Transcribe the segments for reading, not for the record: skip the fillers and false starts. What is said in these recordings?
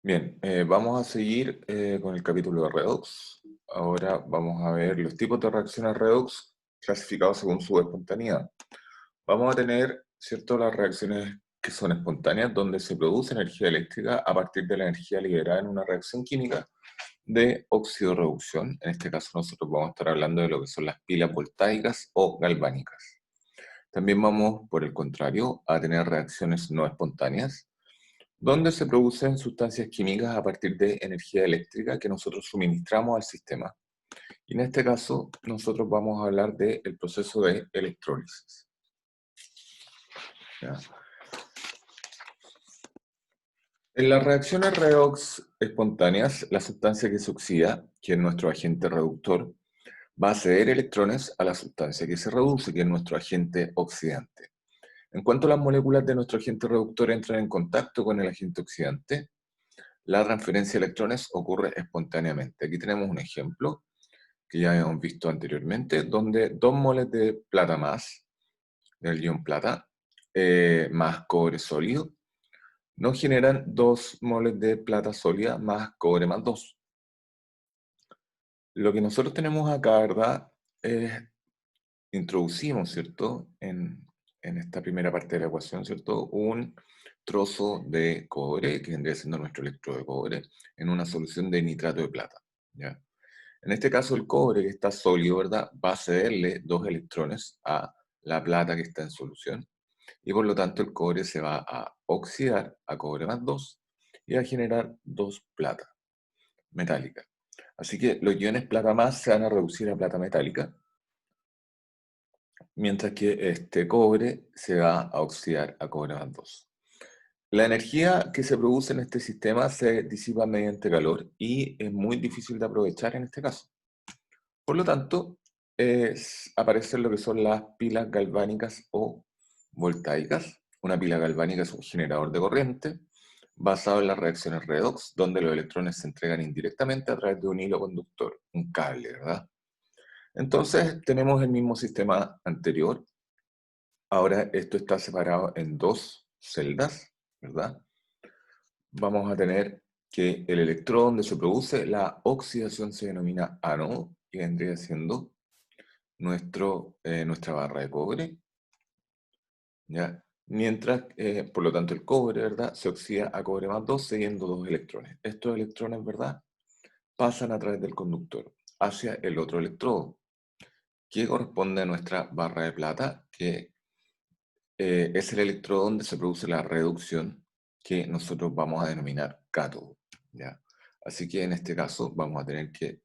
Bien, vamos a seguir con el capítulo de redox. Ahora vamos a ver los tipos de reacciones redox clasificados según su espontaneidad. Vamos a tener, ¿cierto?, las reacciones que son espontáneas, donde se produce energía eléctrica a partir de la energía liberada en una reacción química de oxidorreducción. En este caso nosotros vamos a estar hablando de lo que son las pilas voltaicas o galvánicas. También vamos, por el contrario, a tener reacciones no espontáneas, donde se producen sustancias químicas a partir de energía eléctrica que nosotros suministramos al sistema. Y en este caso, nosotros vamos a hablar del proceso de electrólisis. ¿Ya? En las reacciones redox espontáneas, la sustancia que se oxida, que es nuestro agente reductor, va a ceder electrones a la sustancia que se reduce, que es nuestro agente oxidante. En cuanto las moléculas de nuestro agente reductor entran en contacto con el agente oxidante, la transferencia de electrones ocurre espontáneamente. Aquí tenemos un ejemplo que ya habíamos visto anteriormente, donde 2 moles de plata más, del ion plata, más cobre sólido, nos generan 2 moles de plata sólida más cobre más 2. Lo que nosotros tenemos acá, ¿verdad? Introducimos, ¿cierto? En esta primera parte de la ecuación, ¿cierto? Un trozo de cobre, que vendría siendo nuestro electrodo de cobre, en una solución de nitrato de plata, ¿ya? En este caso, el cobre, que está sólido, ¿verdad?, va a cederle 2 electrones a la plata que está en solución, y por lo tanto el cobre se va a oxidar a cobre más 2 y a generar 2 plata metálica. Así que los iones plata más se van a reducir a plata metálica, mientras que este cobre se va a oxidar a cobre más 2. La energía que se produce en este sistema se disipa mediante calor y es muy difícil de aprovechar en este caso. Por lo tanto, aparecen lo que son las pilas galvánicas o voltaicas. Una pila galvánica es un generador de corriente basado en las reacciones redox, donde los electrones se entregan indirectamente a través de un hilo conductor, un cable, ¿verdad? Entonces, tenemos el mismo sistema anterior. Ahora esto está separado en 2 celdas, ¿verdad? Vamos a tener que el electrodo donde se produce la oxidación se denomina ánodo y vendría siendo nuestra barra de cobre, ¿ya? Mientras, por lo tanto, el cobre, ¿verdad?, se oxida a cobre más 2, cediendo 2 electrones. Estos electrones, ¿verdad?, pasan a través del conductor hacia el otro electrodo, que corresponde a nuestra barra de plata, que es el electrodo donde se produce la reducción, que nosotros vamos a denominar cátodo, ¿ya? Así que en este caso vamos a tener que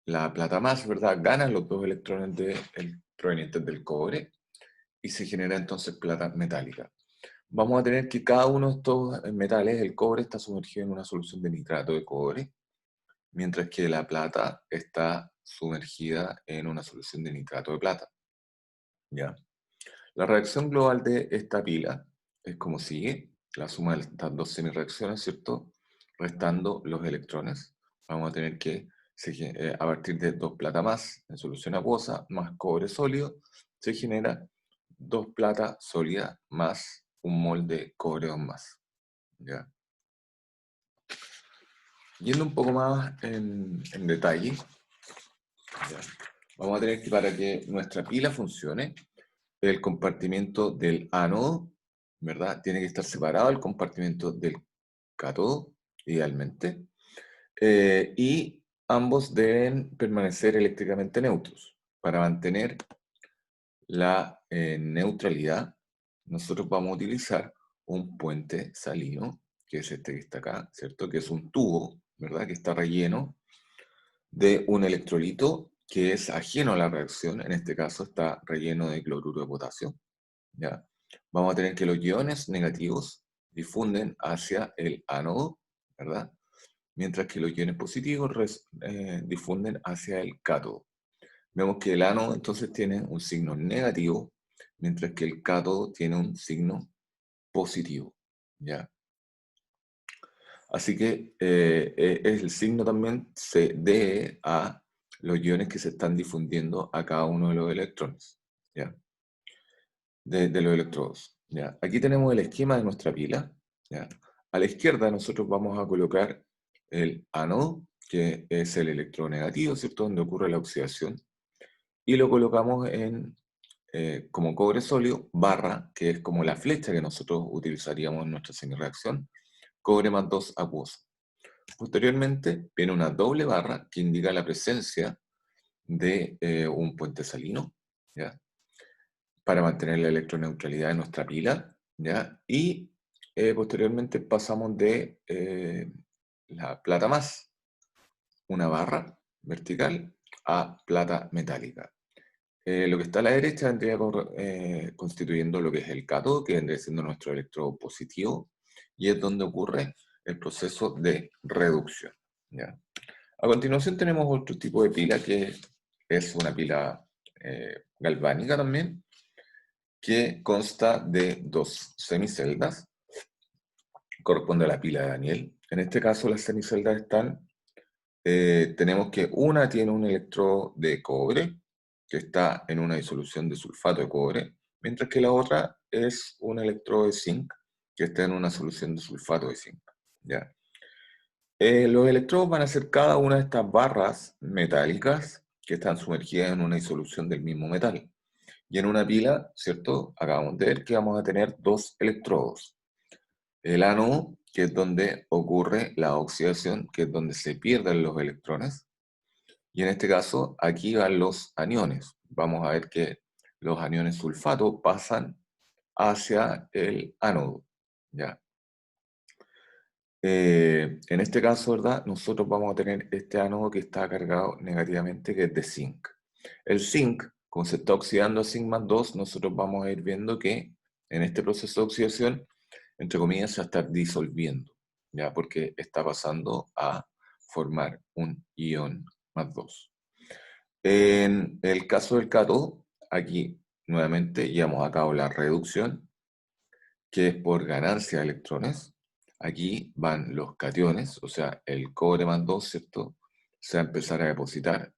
la plata más, ¿verdad?, gana los 2 electrones provenientes del cobre, y se genera entonces plata metálica. Vamos a tener que cada uno de estos metales, el cobre, está sumergido en una solución de nitrato de cobre, mientras que la plata está sumergida en una solución de nitrato de plata, ¿ya? La reacción global de esta pila es como sigue: la suma de estas 2 semireacciones, ¿cierto?, restando los electrones. Vamos a tener que, a partir de 2 plata más en solución acuosa, más cobre sólido, se genera 2 plata sólida más un mol de cobre 2 más, ¿ya? Yendo un poco más en detalle, ¿ya?, vamos a tener que, para que nuestra pila funcione, el compartimiento del ánodo, ¿verdad?, tiene que estar separado del compartimiento del cátodo, idealmente, y ambos deben permanecer eléctricamente neutros. Para mantener la neutralidad, nosotros vamos a utilizar un puente salino, que es este que está acá, ¿cierto?, que es un tubo, ¿verdad?, que está relleno de un electrolito que es ajeno a la reacción. En este caso está relleno de cloruro de potasio, ¿ya? Vamos a tener que los iones negativos difunden hacia el ánodo, ¿verdad?, mientras que los iones positivos difunden hacia el cátodo. Vemos que el ánodo entonces tiene un signo negativo, mientras que el cátodo tiene un signo positivo, ¿ya? Así que el signo también se debe a los iones que se están difundiendo a cada uno de los electrones, ¿ya?, de los electrodos, ¿ya? Aquí tenemos el esquema de nuestra pila, ¿ya? A la izquierda nosotros vamos a colocar el ánodo, que es el electronegativo, ¿cierto? Donde ocurre la oxidación. Y lo colocamos como cobre sólido, barra, que es como la flecha que nosotros utilizaríamos en nuestra semireacción, cobre más 2 acuoso. Posteriormente viene una doble barra que indica la presencia de un puente salino, ¿ya? Para mantener la electroneutralidad de nuestra pila, ¿ya? Y posteriormente pasamos de la plata más, una barra vertical, a plata metálica. Lo que está a la derecha vendría constituyendo lo que es el cátodo, que vendría siendo nuestro electrodo positivo, y es donde ocurre el proceso de reducción, ¿ya? A continuación tenemos otro tipo de pila, que es una pila galvánica también, que consta de dos semiceldas, corresponde a la pila de Daniel. En este caso las semiceldas tenemos que una tiene un electrodo de cobre, que está en una disolución de sulfato de cobre, mientras que la otra es un electrodo de zinc, que está en una solución de sulfato de zinc, ¿ya? Los electrodos van a ser cada una de estas barras metálicas que están sumergidas en una disolución del mismo metal. Y en una pila, ¿cierto? Acabamos de ver que vamos a tener dos electrodos. El ánodo, que es donde ocurre la oxidación, que es donde se pierden los electrones. Y en este caso, aquí van los aniones. Vamos a ver que los aniones sulfato pasan hacia el ánodo, ¿ya? En este caso, ¿verdad? Nosotros vamos a tener este ánodo que está cargado negativamente, que es de zinc. El zinc, como se está oxidando a zinc más 2, nosotros vamos a ir viendo que en este proceso de oxidación, entre comillas, se va a estar disolviendo, ¿ya? Porque está pasando a formar un ion más 2. En el caso del cátodo, aquí nuevamente llevamos a cabo la reducción, que es por ganancia de electrones. Aquí van los cationes, o sea, el cobre más 2, ¿cierto? Se va a empezar a depositar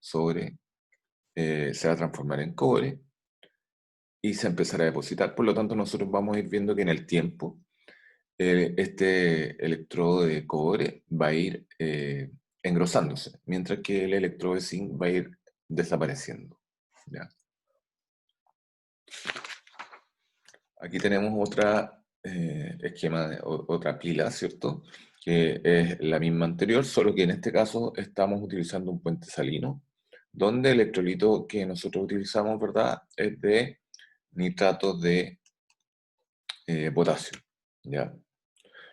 se va a transformar en cobre y se empezará a depositar. Por lo tanto, nosotros vamos a ir viendo que en el tiempo este electrodo de cobre va a ir engrosándose, mientras que el electrodo de zinc va a ir desapareciendo, ¿ya? Aquí tenemos otra esquema, otra pila, ¿cierto? Que es la misma anterior, solo que en este caso estamos utilizando un puente salino, donde el electrolito que nosotros utilizamos, ¿verdad? Es de nitrato de potasio, ¿ya?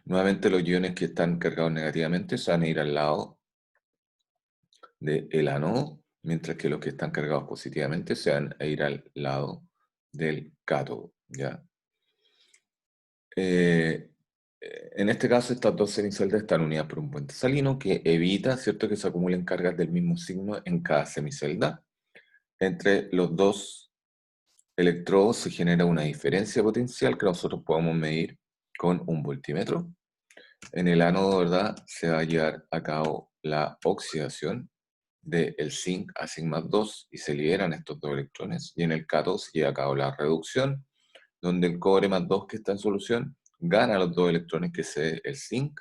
Nuevamente los iones que están cargados negativamente se van a ir al lado del ánodo, mientras que los que están cargados positivamente se van a ir al lado del cátodo, ¿ya? Eh, en este caso, estas dos semiceldas están unidas por un puente salino que evita, ¿cierto?, que se acumulen cargas del mismo signo en cada semicelda. Entre los dos electrodos se genera una diferencia potencial que nosotros podemos medir con un voltímetro. En el ánodo, ¿verdad?, se va a llevar a cabo la oxidación del zinc a zinc más 2 y se liberan estos dos electrones. Y en el cátodo se lleva a cabo la reducción, donde el cobre más 2 que está en solución gana los dos electrones que es el zinc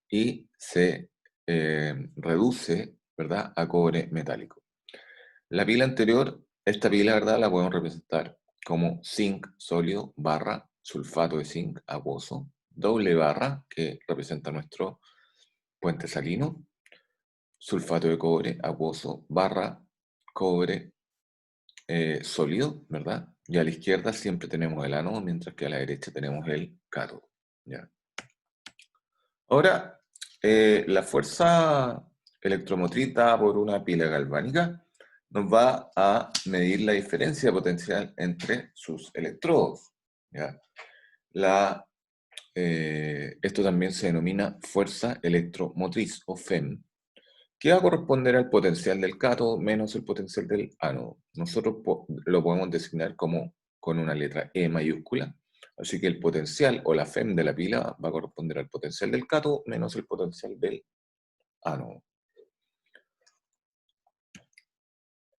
y se reduce, ¿verdad?, a cobre metálico. La pila anterior, esta pila, ¿verdad?, la podemos representar como zinc sólido barra sulfato de zinc acuoso, doble barra que representa nuestro puente salino, sulfato de cobre acuoso barra cobre sólido, ¿verdad? Y a la izquierda siempre tenemos el ánodo, mientras que a la derecha tenemos el cátodo, ¿ya? Ahora, la fuerza electromotriz dada por una pila galvánica nos va a medir la diferencia potencial entre sus electrodos, ¿ya? Esto también se denomina fuerza electromotriz o FEM, que va a corresponder al potencial del cátodo menos el potencial del ánodo. Nosotros lo podemos designar como con una letra E mayúscula. Así que el potencial o la FEM de la pila va a corresponder al potencial del cátodo menos el potencial del ánodo.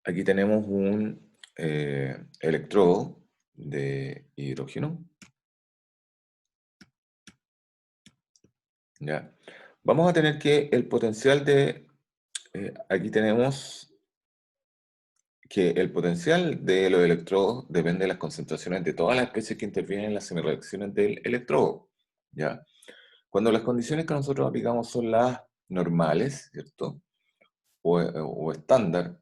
Aquí tenemos un electrodo de hidrógeno. ¿ya? Vamos a tener que el potencial de, aquí tenemos que el potencial de los electrodos depende de las concentraciones de todas las especies que intervienen en las semireacciones del electrodo, ¿ya? Cuando las condiciones que nosotros aplicamos son las normales, ¿cierto? O estándar,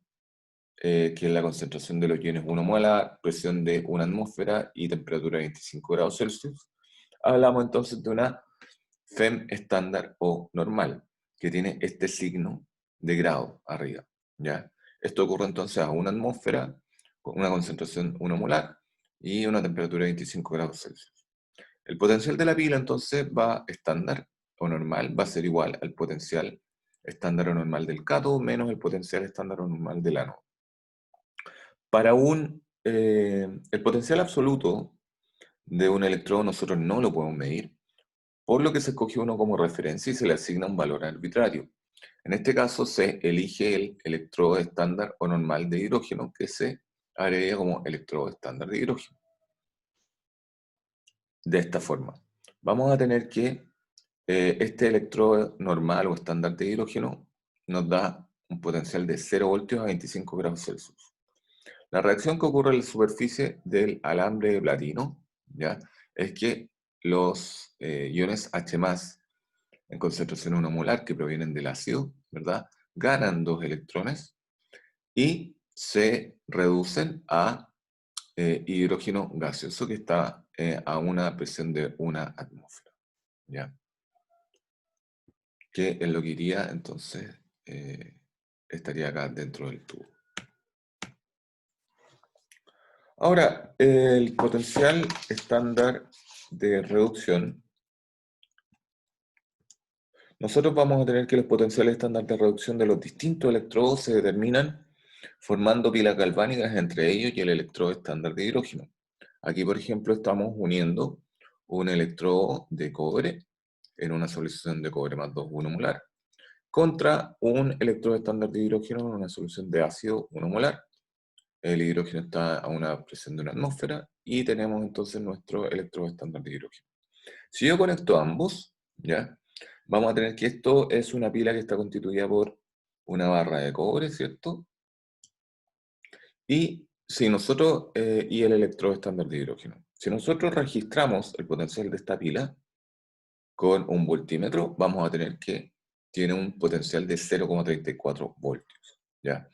que es la concentración de los iones 1 molar, presión de una atmósfera y temperatura de 25 grados Celsius, hablamos entonces de una FEM estándar o normal, que tiene este signo de grado arriba, ¿ya? Esto ocurre entonces a una atmósfera con una concentración 1 molar y una temperatura de 25 grados Celsius. El potencial de la pila entonces va estándar o normal, va a ser igual al potencial estándar o normal del cátodo menos el potencial estándar o normal del ánodo. Para el potencial absoluto de un electrodo nosotros no lo podemos medir, por lo que se escoge uno como referencia y se le asigna un valor arbitrario. En este caso se elige el electrodo estándar o normal de hidrógeno, que se agrega como electrodo estándar de hidrógeno. De esta forma, vamos a tener que este electrodo normal o estándar de hidrógeno nos da un potencial de 0 voltios a 25 grados Celsius. La reacción que ocurre en la superficie del alambre de platino, ¿ya? Es que los iones H+, en concentración 1 molar, que provienen del ácido, ¿verdad? Ganan 2 electrones y se reducen a hidrógeno gaseoso que está a una presión de una atmósfera, ¿ya? Que es lo que iría, entonces, estaría acá dentro del tubo. Ahora, el potencial estándar de reducción, nosotros vamos a tener que los potenciales estándar de reducción de los distintos electrodos se determinan formando pilas galvánicas entre ellos y el electrodo estándar de hidrógeno. Aquí, por ejemplo, estamos uniendo un electrodo de cobre en una solución de cobre más 2, 1 molar, contra un electrodo estándar de hidrógeno en una solución de ácido 1 molar. El hidrógeno está a una presión de una atmósfera y tenemos entonces nuestro electrodo estándar de hidrógeno. Si yo conecto ambos, ¿ya? Vamos a tener que esto es una pila que está constituida por una barra de cobre, ¿cierto? Y si nosotros, y el electrodo estándar de hidrógeno. Si nosotros registramos el potencial de esta pila con un voltímetro, vamos a tener que tiene un potencial de 0,34 voltios, ¿ya?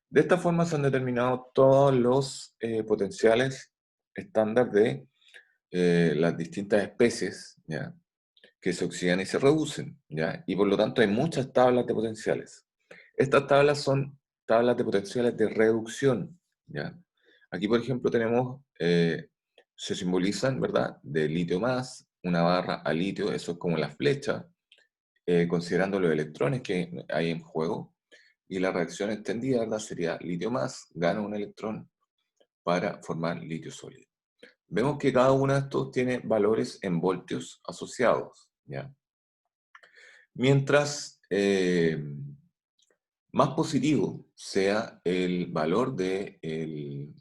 De esta forma se han determinado todos los potenciales estándar de las distintas especies, ¿ya? Que se oxidan y se reducen, ¿ya? Y por lo tanto hay muchas tablas de potenciales. Estas tablas son tablas de potenciales de reducción, ¿ya? Aquí, por ejemplo, tenemos, se simbolizan, ¿verdad? De litio más, una barra a litio, eso es como la flecha, considerando los electrones que hay en juego, y la reacción extendida, ¿verdad? Sería litio más, gana un electrón para formar litio sólido. Vemos que cada uno de estos tiene valores en voltios asociados, ¿ya? Mientras más positivo sea el valor el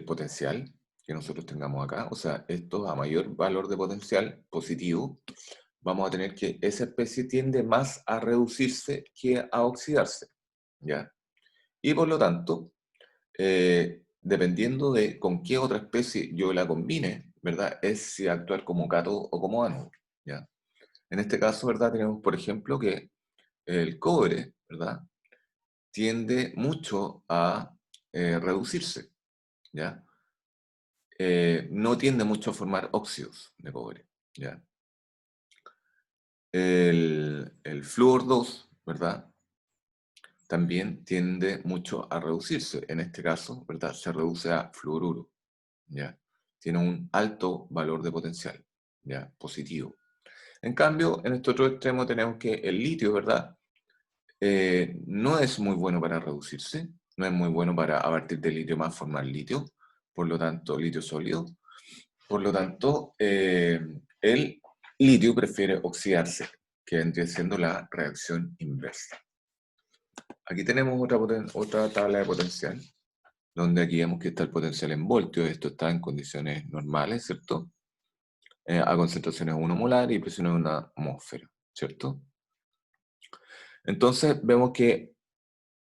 potencial que nosotros tengamos acá, o sea, esto a mayor valor de potencial positivo, vamos a tener que esa especie tiende más a reducirse que a oxidarse, ¿ya? Y por lo tanto, dependiendo de con qué otra especie yo la combine, ¿verdad? Es si actuar como cátodo o como ánodo, ¿ya? En este caso, ¿verdad? Tenemos, por ejemplo, que el cobre, ¿verdad? Tiende mucho a reducirse, ¿ya? No tiende mucho a formar óxidos de cobre, ¿ya? El flúor 2, ¿verdad? También tiende mucho a reducirse. En este caso, ¿verdad? Se reduce a fluoruro, ¿ya? Tiene un alto valor de potencial, ¿ya? Positivo. En cambio, en este otro extremo tenemos que el litio, ¿verdad? No es muy bueno para reducirse, no es muy bueno para a partir del litio más formar litio, por lo tanto, litio sólido. Por lo tanto, el litio prefiere oxidarse, que vendría siendo la reacción inversa. Aquí tenemos otra tabla de potencial, donde aquí vemos que está el potencial en voltios, esto está en condiciones normales, ¿cierto? a concentraciones 1 molar y presiones de una atmósfera, ¿cierto? Entonces vemos que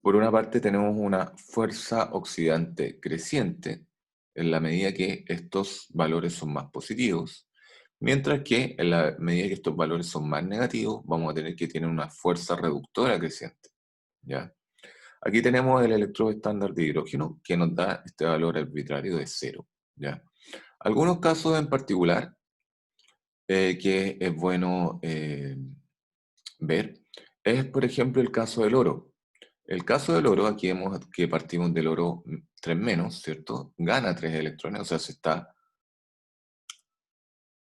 por una parte tenemos una fuerza oxidante creciente en la medida que estos valores son más positivos, mientras que en la medida que estos valores son más negativos, vamos a tener que tener una fuerza reductora creciente, ¿ya? Aquí tenemos el electrodo estándar de hidrógeno que nos da este valor arbitrario de cero, ¿ya? Algunos casos en particular que es bueno ver es, por ejemplo, el caso del oro. El caso del oro, aquí vemos que partimos del oro 3 menos, ¿cierto? Gana 3 electrones, o sea, se está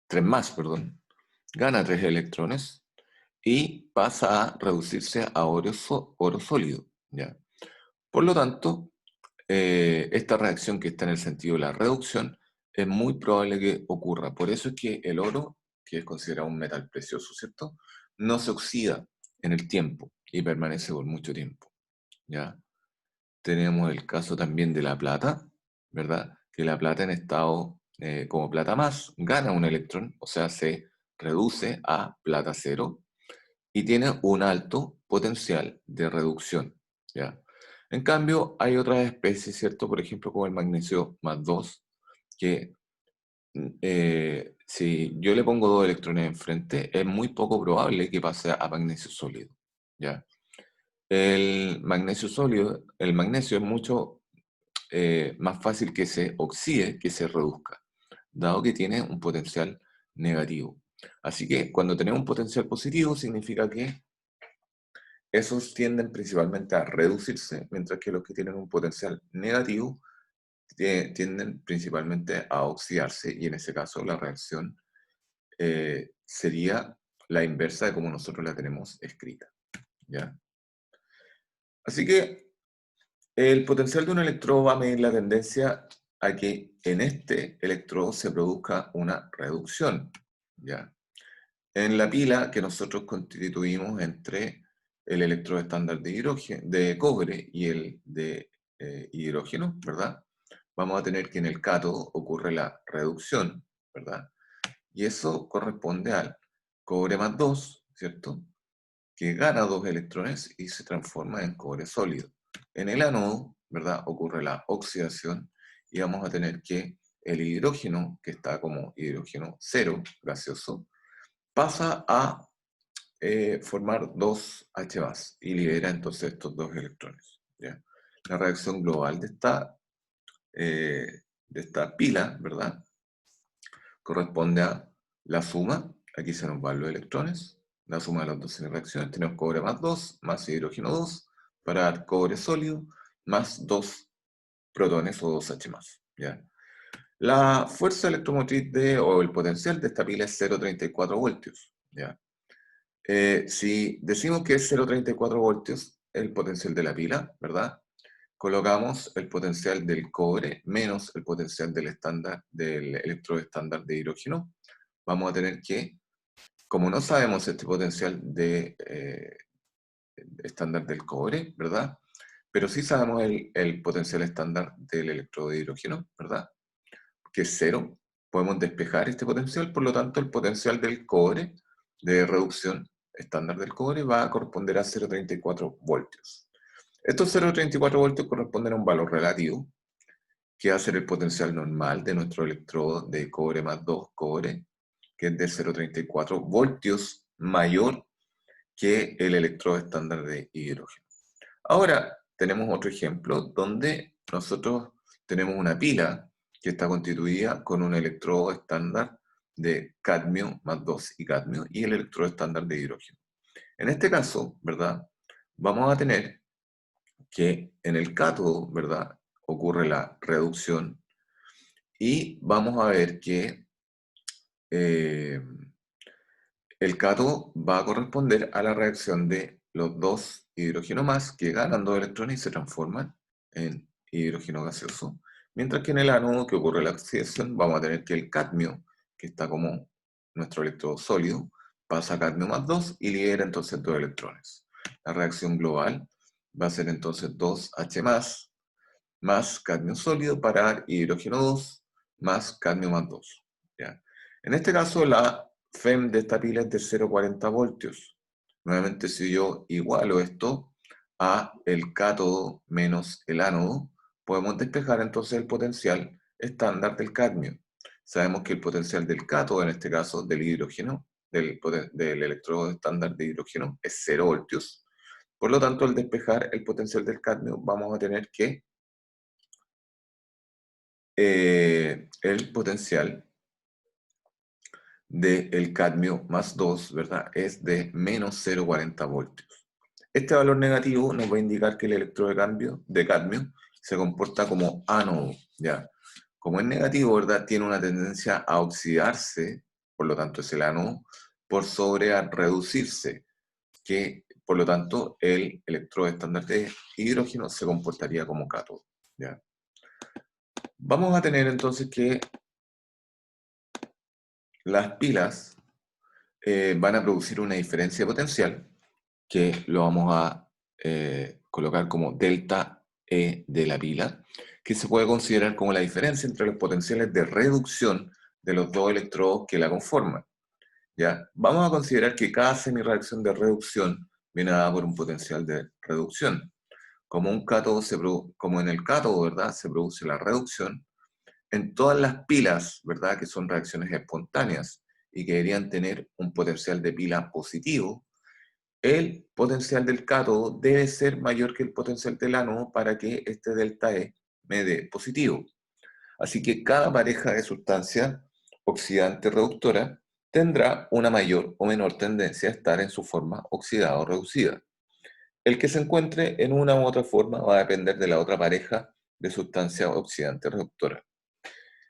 3 más, perdón. Gana 3 electrones y pasa a reducirse a oro, oro sólido, ¿ya? Por lo tanto, esta reacción que está en el sentido de la reducción es muy probable que ocurra. Por eso es que el oro, que es considerado un metal precioso, ¿cierto? No se oxida en el tiempo y permanece por mucho tiempo, ¿ya? Tenemos el caso también de la plata, ¿verdad? Que la plata en estado como plata más gana un electrón, o sea, se reduce a plata cero y tiene un alto potencial de reducción, ¿ya? En cambio, hay otras especies, ¿cierto? Por ejemplo, como el magnesio más 2, que si yo le pongo 2 electrones enfrente, es muy poco probable que pase a magnesio sólido, ¿ya? El magnesio sólido, el magnesio es mucho más fácil que se oxide que se reduzca, dado que tiene un potencial negativo. Así que cuando tenemos un potencial positivo significa que esos tienden principalmente a reducirse, mientras que los que tienen un potencial negativo tienden principalmente a oxidarse, y en ese caso la reacción sería la inversa de como nosotros la tenemos escrita, ¿ya? Así que el potencial de un electrodo va a medir la tendencia a que en este electrodo se produzca una reducción, ¿ya? En la pila que nosotros constituimos entre el electrodo estándar de hidrógeno, de cobre y el de hidrógeno, ¿verdad? Vamos a tener que en el cátodo ocurre la reducción, ¿verdad? Y eso corresponde al cobre más 2, ¿cierto? Que gana 2 electrones y se transforma en cobre sólido. En el ánodo, ¿verdad? Ocurre la oxidación y vamos a tener que el hidrógeno, que está como hidrógeno cero gaseoso, pasa a formar 2 H más y libera entonces estos 2 electrones, ¿ya? La reacción global de esta pila, ¿verdad? Corresponde a la suma, aquí se nos van los electrones, la suma de las dos reacciones, tenemos cobre más 2, más hidrógeno 2, para dar cobre sólido, más 2 protones o 2 H más, ¿ya? La fuerza electromotriz o el potencial de esta pila es 0,34 voltios, ¿ya? Si decimos que es 0,34 voltios el potencial de la pila, ¿verdad? Colocamos el potencial del cobre menos el potencial del estándar, del electrodo estándar de hidrógeno. Vamos a tener que, como no sabemos este potencial de estándar del cobre, ¿verdad? Pero sí sabemos el potencial estándar del electrodo de hidrógeno, ¿verdad? Que es cero. Podemos despejar este potencial, por lo tanto el potencial del cobre de reducción estándar del cobre va a corresponder a 0,34 voltios. Estos 0,34 voltios corresponden a un valor relativo, que va a ser el potencial normal de nuestro electrodo de cobre más 2 cobre, que es de 0,34 voltios mayor que el electrodo estándar de hidrógeno. Ahora, tenemos otro ejemplo donde nosotros tenemos una pila que está constituida con un electrodo estándar de cadmio más 2 y cadmio y el electrodo estándar de hidrógeno. En este caso, ¿verdad? Vamos a tener que en el cátodo, ¿verdad? Ocurre la reducción y vamos a ver que eh, el cátodo va a corresponder a la reacción de los dos hidrógeno más que ganan 2 electrones y se transforman en hidrógeno gaseoso. Mientras que en el ánodo que ocurre la oxidación vamos a tener que el cadmio, que está como nuestro electrodo sólido, pasa a cadmio más 2 y libera entonces 2 electrones. La reacción global va a ser entonces 2H más cadmio sólido para dar hidrógeno 2 más cadmio más 2. ¿Ya? En este caso, la FEM de esta pila es de 0,40 voltios. Nuevamente, si yo igualo esto a el cátodo menos el ánodo, podemos despejar entonces el potencial estándar del cadmio. Sabemos que el potencial del cátodo, en este caso del hidrógeno, del electrodo estándar de hidrógeno, es 0 voltios. Por lo tanto, al despejar el potencial del cadmio, vamos a tener que el potencial del cadmio más 2, ¿verdad? Es de menos 0,40 voltios. Este valor negativo nos va a indicar que el electrodo de cadmio se comporta como ánodo, ¿ya? Como es negativo, ¿verdad? Tiene una tendencia a oxidarse, por lo tanto es el ánodo, por sobre a reducirse, que por lo tanto el electrodo estándar de hidrógeno se comportaría como cátodo, ¿ya? Vamos a tener entonces que las pilas van a producir una diferencia potencial que lo vamos a colocar como delta E de la pila, que se puede considerar como la diferencia entre los potenciales de reducción de los dos electrodos que la conforman. ¿Ya? Vamos a considerar que cada semirreacción de reducción viene dada por un potencial de reducción. Como, como en el cátodo, ¿verdad? Se produce la reducción, en todas las pilas, ¿verdad? Que son reacciones espontáneas y que deberían tener un potencial de pila positivo, el potencial del cátodo debe ser mayor que el potencial del ánodo para que este delta E me dé positivo. Así que cada pareja de sustancia oxidante reductora tendrá una mayor o menor tendencia a estar en su forma oxidada o reducida. El que se encuentre en una u otra forma va a depender de la otra pareja de sustancia oxidante reductora.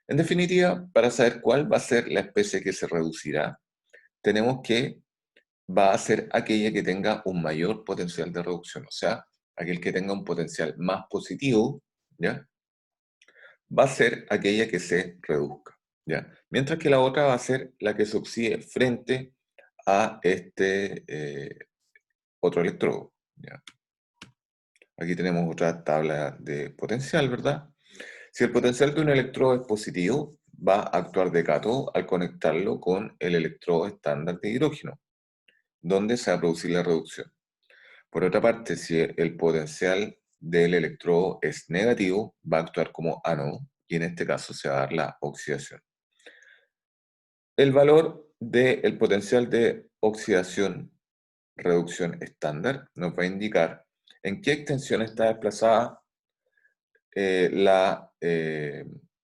En definitiva, para saber cuál va a ser la especie que se reducirá, tenemos que va a ser aquella que tenga un mayor potencial de reducción, o sea, aquel que tenga un potencial más positivo, ¿ya? Va a ser aquella que se reduzca, ¿ya? Mientras que la otra va a ser la que se oxide frente a este otro electrodo, ¿ya? Aquí tenemos otra tabla de potencial, ¿verdad? Si el potencial de un electrodo es positivo, va a actuar de cátodo al conectarlo con el electrodo estándar de hidrógeno, donde se va a producir la reducción. Por otra parte, si el potencial del electrodo es negativo, va a actuar como ánodo y en este caso se va a dar la oxidación. El valor del potencial de oxidación, reducción estándar, nos va a indicar en qué extensión está desplazada la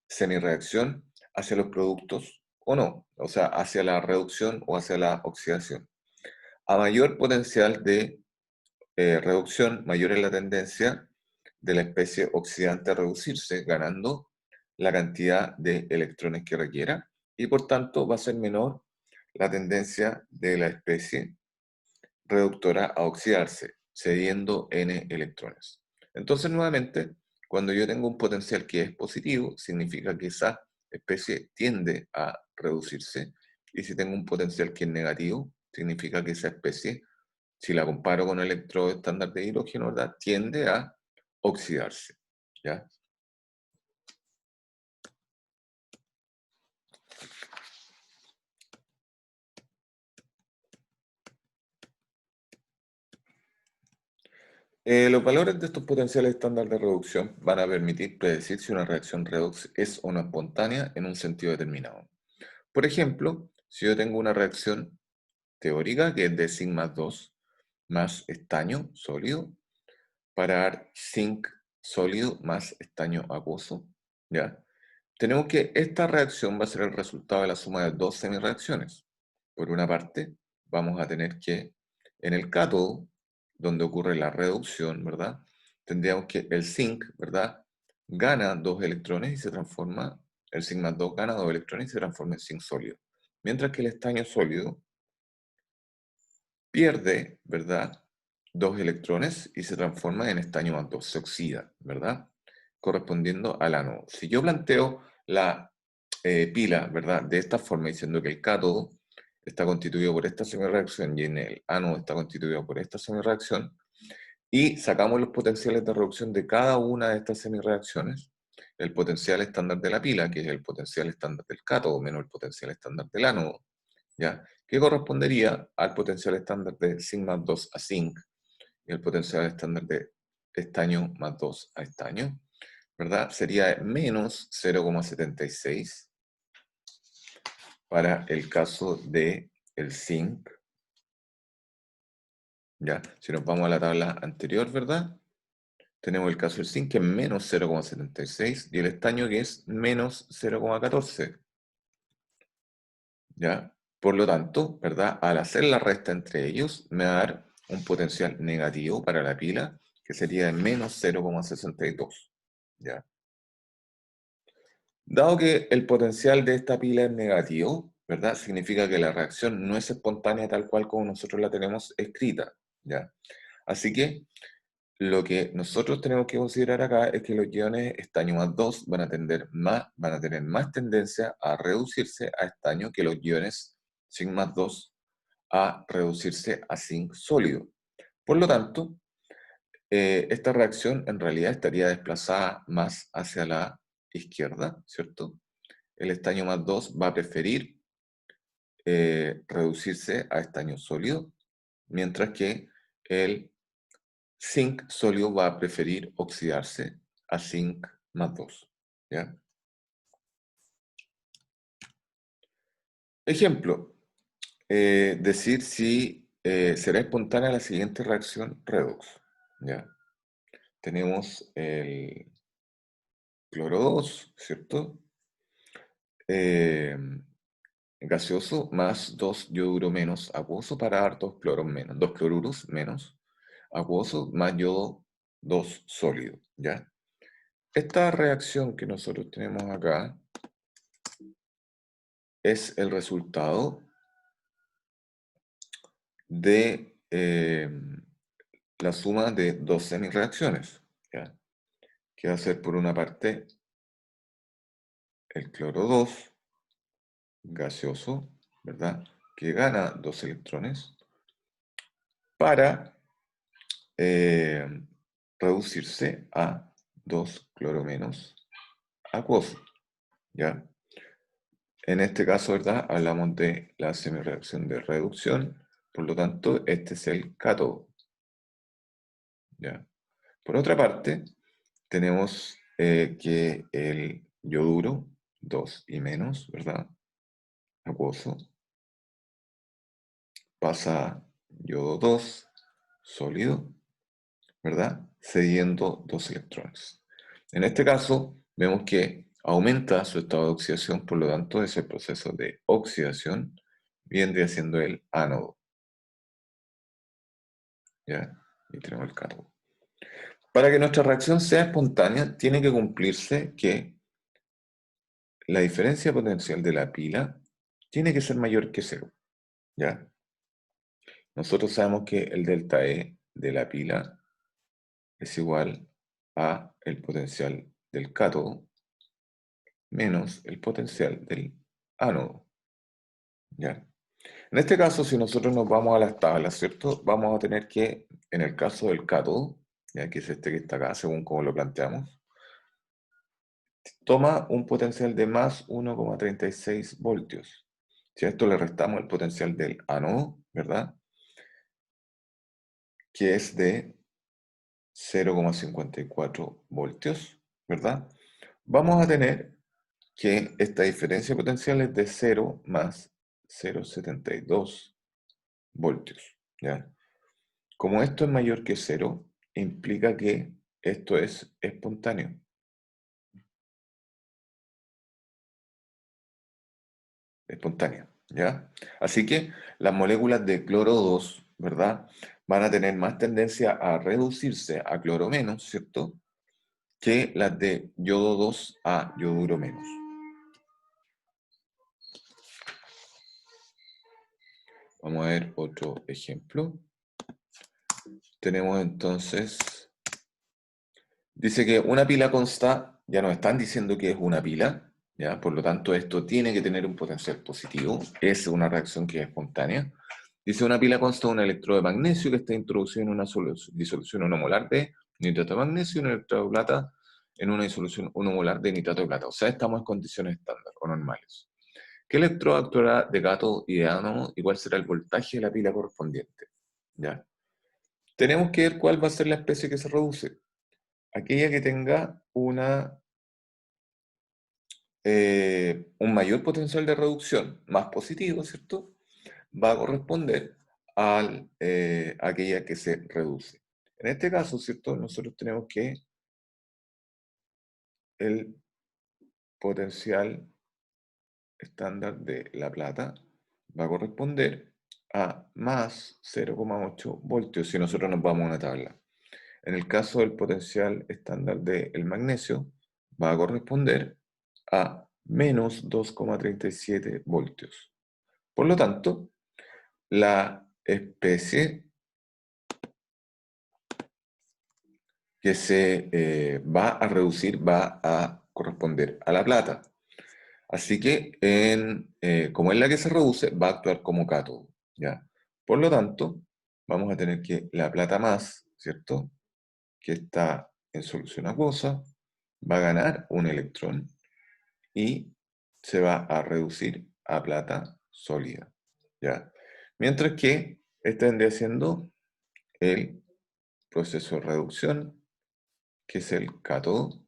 semirreacción hacia los productos o no, o sea, hacia la reducción o hacia la oxidación. A mayor potencial de reducción, mayor es la tendencia de la especie oxidante a reducirse, ganando la cantidad de electrones que requiera, y por tanto va a ser menor la tendencia de la especie reductora a oxidarse, cediendo n electrones. Entonces, nuevamente, cuando yo tengo un potencial que es positivo, significa que esa especie tiende a reducirse, y si tengo un potencial que es negativo, significa que esa especie, si la comparo con el electrodo estándar de hidrógeno, ¿verdad?, tiende a oxidarse, ¿ya? Los valores de estos potenciales estándar de reducción van a permitir predecir si una reacción redox es o no espontánea en un sentido determinado. Por ejemplo, si yo tengo una reacción teórica que es de zinc 2 más estaño sólido para dar zinc sólido más estaño acuoso, ¿ya? Tenemos que esta reacción va a ser el resultado de la suma de dos semireacciones. Por una parte, vamos a tener que en el cátodo, donde ocurre la reducción, ¿verdad? Tendríamos que el zinc, ¿verdad? Gana dos electrones y se transforma, el zinc más 2 gana dos electrones y se transforma en zinc sólido. Mientras que el estaño sólido pierde, ¿verdad? Dos electrones y se transforma en estaño más 2, se oxida, ¿verdad? Correspondiendo al ánodo. Si yo planteo la pila, ¿verdad? De esta forma, diciendo que el cátodo está constituido por esta semireacción y en el ánodo está constituido por esta semireacción, y sacamos los potenciales de reducción de cada una de estas semireacciones, el potencial estándar de la pila, que es el potencial estándar del cátodo, menos el potencial estándar del ánodo, ¿ya? Que correspondería al potencial estándar de zinc más 2 a zinc, y el potencial estándar de estaño más 2 a estaño, ¿verdad? Sería menos 0,76 para el caso de el zinc, ¿ya? Si nos vamos a la tabla anterior, ¿verdad? Tenemos el caso del zinc, que es menos 0,76, y el estaño, que es menos 0,14, ¿ya? Por lo tanto, ¿verdad? Al hacer la resta entre ellos, me va a dar un potencial negativo para la pila, que sería de menos 0,62, ¿ya? Dado que el potencial de esta pila es negativo, ¿verdad? Significa que la reacción no es espontánea tal cual como nosotros la tenemos escrita, ¿ya? Así que lo que nosotros tenemos que considerar acá es que los iones estaño más 2 van a tener más tendencia a reducirse a estaño que los iones zinc más 2 a reducirse a zinc sólido. Por lo tanto, esta reacción en realidad estaría desplazada más hacia la izquierda, ¿cierto? El estaño más 2 va a preferir reducirse a estaño sólido, mientras que el zinc sólido va a preferir oxidarse a zinc más 2, ¿ya? Ejemplo, decir si será espontánea la siguiente reacción redox, ¿ya? Tenemos el cloro 2, ¿cierto? Eh, gaseoso más 2 yoduro menos acuoso para dar 2 cloros menos, 2 cloruros menos acuoso más yodo 2 sólido, ¿ya? Esta reacción que nosotros tenemos acá es el resultado de la suma de dos semireacciones, ¿ya? Que va a ser por una parte el cloro 2 gaseoso, ¿verdad? Que gana 2 electrones para eh, reducirse a 2 cloro menos acuoso, ¿ya? En este caso, ¿verdad? Hablamos de la semireacción de reducción, por lo tanto, este es el cátodo, ¿ya? Por otra parte, tenemos que el yoduro 2 y menos, ¿verdad? Acuoso, pasa a yodo 2 sólido, ¿verdad? Cediendo 2 electrones. En este caso, vemos que aumenta su estado de oxidación, por lo tanto, ese proceso de oxidación viene siendo el ánodo, ¿ya? Y tenemos el cátodo. Para que nuestra reacción sea espontánea, tiene que cumplirse que la diferencia potencial de la pila tiene que ser mayor que cero, ¿ya? Nosotros sabemos que el delta E de la pila es igual a el potencial del cátodo menos el potencial del ánodo, ¿ya? En este caso, si nosotros nos vamos a las tablas, ¿cierto? Vamos a tener que, en el caso del cátodo, ya que es este que está acá, según como lo planteamos, toma un potencial de más 1,36 voltios. Si a esto le restamos el potencial del ánodo, ¿verdad? Que es de 0,54 voltios, ¿verdad? Vamos a tener que esta diferencia potencial es de 0 más 0,72 voltios, ¿ya? Como esto es mayor que 0, implica que esto es espontáneo. Espontánea, ¿ya? Así que las moléculas de cloro 2, ¿verdad? Van a tener más tendencia a reducirse a cloro menos, ¿cierto? Que las de yodo 2 a yoduro menos. Vamos a ver otro ejemplo. Tenemos entonces, dice que una pila consta, ya nos están diciendo que es una pila, ¿ya? Por lo tanto, esto tiene que tener un potencial positivo, es una reacción que es espontánea. Dice, una pila consta de un electrodo de magnesio que está introducido en una disolución 1 molar de nitrato de magnesio y un electrodo de plata en una disolución 1 molar de nitrato de plata. O sea, estamos en condiciones estándar o normales. ¿Qué electrodo actuará de cátodo y de ánodo? ¿Y cuál será el voltaje de la pila correspondiente? ¿Ya? Tenemos que ver cuál va a ser la especie que se reduce. Aquella que tenga un mayor potencial de reducción, más positivo, ¿cierto? Va a corresponder a aquella que se reduce. En este caso, ¿cierto? Nosotros tenemos que el potencial estándar de la plata va a corresponder a más 0,8 voltios si nosotros nos vamos a una tabla. En el caso del potencial estándar del magnesio, va a corresponder a menos 2,37 voltios. Por lo tanto, la especie que se va a reducir va a corresponder a la plata. Así que, como es la que se reduce, va a actuar como cátodo, ¿ya? Por lo tanto, vamos a tener que la plata más, ¿cierto? Que está en solución acuosa, va a ganar un electrón y se va a reducir a plata sólida, ¿ya? Mientras que este vendría siendo el proceso de reducción, que es el cátodo,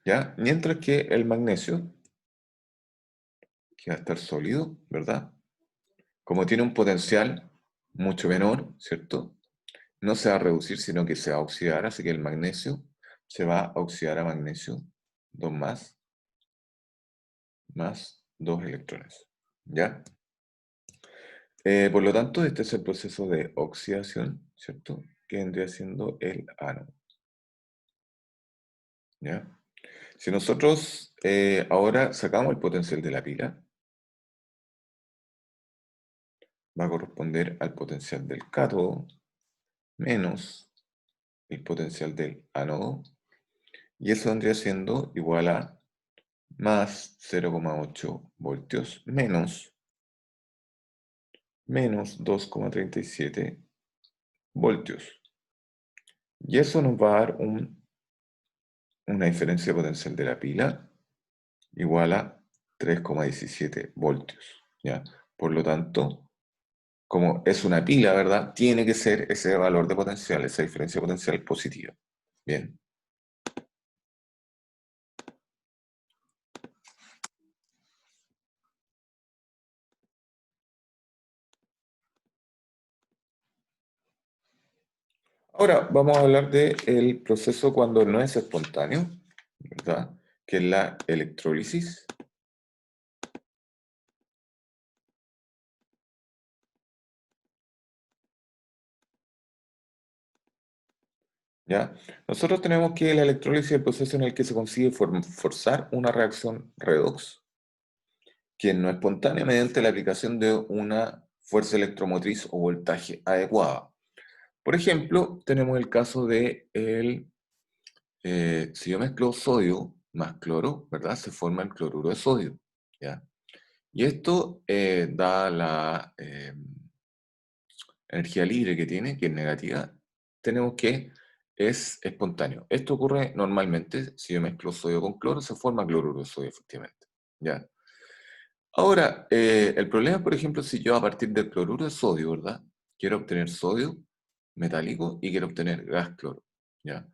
¿ya? Mientras que el magnesio, que va a estar sólido, ¿verdad? Como tiene un potencial mucho menor, ¿cierto? No se va a reducir, sino que se va a oxidar, así que el magnesio se va a oxidar a magnesio 2 más 2 electrones, ¿ya? Por lo tanto, este es el proceso de oxidación, ¿cierto? Que vendría siendo el ánodo, ¿ya? Si nosotros ahora sacamos el potencial de la pila, va a corresponder al potencial del cátodo menos el potencial del ánodo, y eso vendría siendo igual a más 0,8 voltios menos 2,37 voltios. Y eso nos va a dar una diferencia potencial de la pila igual a 3,17 voltios, ¿ya? Por lo tanto, como es una pila, ¿verdad? Tiene que ser ese valor de potencial, esa diferencia potencial positiva. Bien. Ahora vamos a hablar del proceso cuando no es espontáneo, ¿verdad? Que es la electrólisis. ¿Ya? Nosotros tenemos que la electrólisis es el proceso en el que se consigue forzar una reacción redox, que no es espontánea mediante la aplicación de una fuerza electromotriz o voltaje adecuada. Por ejemplo, tenemos el caso de si yo mezclo sodio más cloro, ¿verdad? Se forma el cloruro de sodio, ¿ya? Y esto da la energía libre que tiene, que es negativa, tenemos que es espontáneo. Esto ocurre normalmente si yo mezclo sodio con cloro, se forma cloruro de sodio, efectivamente, ¿ya? Ahora, el problema, por ejemplo, si yo a partir del cloruro de sodio, ¿verdad? Quiero obtener sodio metálico y quiero obtener gas cloro, ¿ya?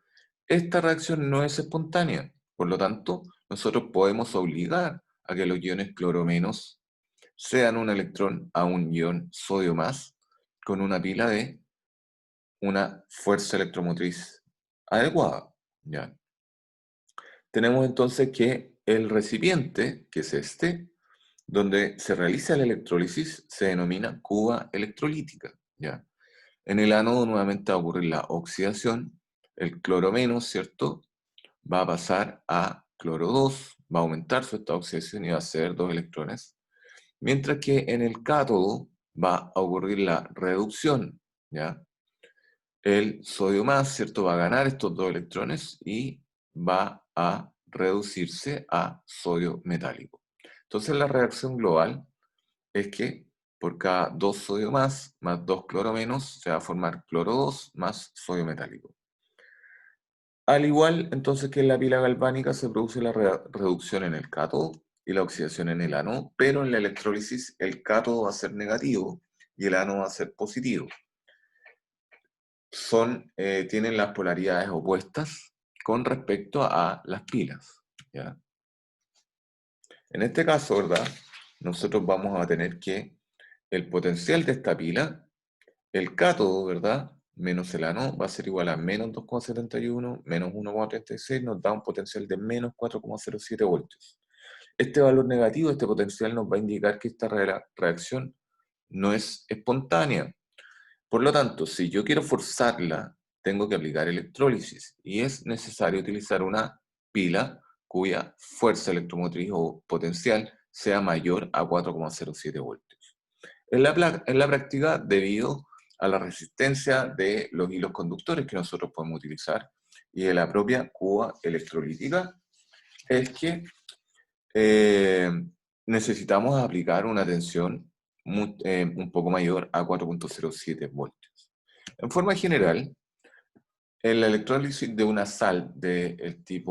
Esta reacción no es espontánea, por lo tanto, nosotros podemos obligar a que los iones cloro menos sean un electrón a un ion sodio más con una pila de una fuerza electromotriz adecuada, ¿ya? Tenemos entonces que el recipiente, que es este, donde se realiza la electrólisis, se denomina cuba electrolítica, ¿ya? En el ánodo nuevamente va a ocurrir la oxidación, el cloro menos, ¿cierto? Va a pasar a cloro 2, va a aumentar su estado de oxidación y va a ser 2 electrones, mientras que en el cátodo va a ocurrir la reducción, ¿ya? El sodio más, ¿cierto? Va a ganar estos 2 electrones y va a reducirse a sodio metálico. Entonces la reacción global es que por cada 2 sodio más 2 cloro menos, se va a formar cloro 2 más sodio metálico. Al igual, entonces, que en la pila galvánica se produce la reducción en el cátodo y la oxidación en el ánodo, pero en la electrólisis el cátodo va a ser negativo y el ánodo va a ser positivo. Tienen las polaridades opuestas con respecto a las pilas, ¿ya? En este caso, ¿verdad? Nosotros vamos a tener que el potencial de esta pila, el cátodo, ¿verdad? Menos el ánodo va a ser igual a menos 2,71, menos 1,36, nos da un potencial de menos 4,07 voltios. Este valor negativo, este potencial, nos va a indicar que esta reacción no es espontánea. Por lo tanto, si yo quiero forzarla, tengo que aplicar electrólisis y es necesario utilizar una pila cuya fuerza electromotriz o potencial sea mayor a 4,07 voltios. En la práctica, debido a la resistencia de los hilos conductores que nosotros podemos utilizar y de la propia cuba electrolítica, es que eh, necesitamos aplicar una tensión un poco mayor a 4,07 voltios. En forma general, en la electrólisis de una sal de este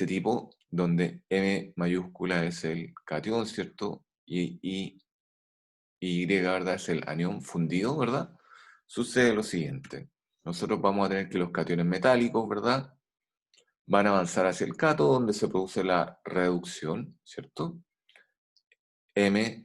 tipo, donde M mayúscula es el catión, ¿cierto? Y ¿verdad? Es el anión fundido, ¿verdad? Sucede lo siguiente. Nosotros vamos a tener que los cationes metálicos, ¿verdad? Van a avanzar hacia el cátodo, donde se produce la reducción, ¿cierto? M